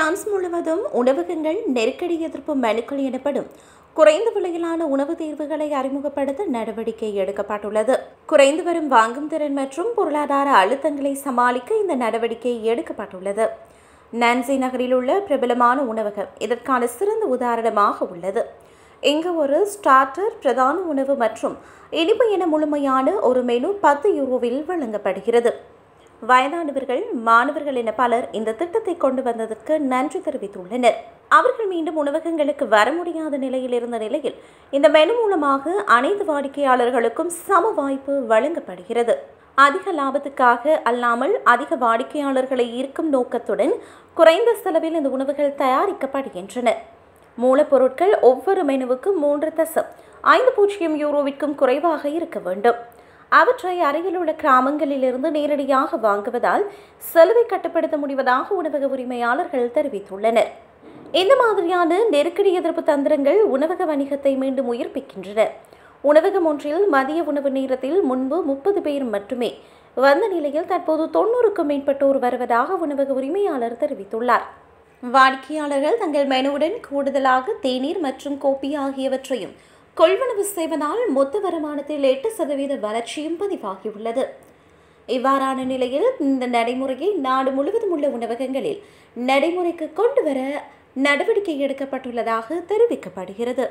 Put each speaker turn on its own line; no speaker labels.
France முழுவதும் உணவகங்கள் நெருக்கடி எதிர்ப்பு மனுக்கள் எனப்படும் குறைந்த விலையிலான உணவு தீர்வுகளை அறிமுகப்படுத்த நடவடிக்கை எடுக்கப்பட்டுள்ளது. குறைந்து வரும் வாங்கும் திறன் மற்றும் பொருளாதார அழுத்தங்களை சமாளிக்க இந்த நடவடிக்கை எடுக்கப்பட்டுள்ளது. நான்சி நகரில் உள்ள பிரபலமான உணவகம் இதற்கான சிறந்த உதாரணமாக உள்ளது. இங்கு ஒரு ஸ்டார்டர், பிரதான உணவு மற்றும் இனிப்பு என முழுமையான ஒரு மெனு 10 யூரோவில் வழங்கப்படுகிறது. வயதானவர்கள், மாணவர்கள் என பலர் இந்த திட்டத்தை கொண்டு வந்ததற்கு நன்றி தெரிவித்துள்ளனர். அவர்கள் மீண்டும் உணவகங்களுக்கு வர முடியாத நிலையில் இருந்த நிலையில் இந்த மெனு மூலமாக அனைத்து வாடிக்கையாளர்களுக்கும் சம வாய்ப்பு வழங்கப்படுகிறது. அதிக லாபத்துக்காக அல்லாமல் அதிக வாடிக்கையாளர்களை ஈர்க்கும் நோக்கத்துடன் குறைந்த செலவில் இந்த உணவுகள் தயாரிக்கப்படுகின்றன. மூலப்பொருட்கள் ஒவ்வொரு மெனுவுக்கும் 3.50 யூரோவிற்கும் குறைவாக இருக்க வேண்டும். அவற்றை அருகில் உள்ள கிராமங்களிலிருந்து நேரடியாக வாங்குவதால் செலவை கட்டுப்படுத்த முடிவதாக உணவக உரிமையாளர்கள் தெரிவித்துள்ளனர். இந்த மாதிரியான நெருக்கடி எதிர்ப்பு தந்திரங்கள் உணவக வணிகத்தை மீண்டும் உயிர்ப்பிக்கின்றன. உணவகம் ஒன்றில் மதிய உணவு நேரத்தில் முன்பு 30 பேர் மட்டுமே வந்த நிலையில் தற்போது 90க்கும் மேற்பட்டோர் வருவதாக உணவக உரிமையாளர் தெரிவித்துள்ளார். வாடிக்கையாளர்கள் தங்கள் மெனுவுடன் கூடுதலாக தேநீர் மற்றும் கோப்பி ஆகியவற்றையும் கொள்வனவு செய்வதால் மொத்த வருமானத்தில் 8% வளர்ச்சியும் பதிவாகியுள்ளது. இவ்வாறான நிலையில் இந்த நடைமுறையை நாடு முழுவதும் உள்ள உணவகங்களில் நடைமுறைக்கு கொண்டு வர நடவடிக்கை எடுக்கப்பட்டுள்ளதாக தெரிவிக்கப்படுகிறது.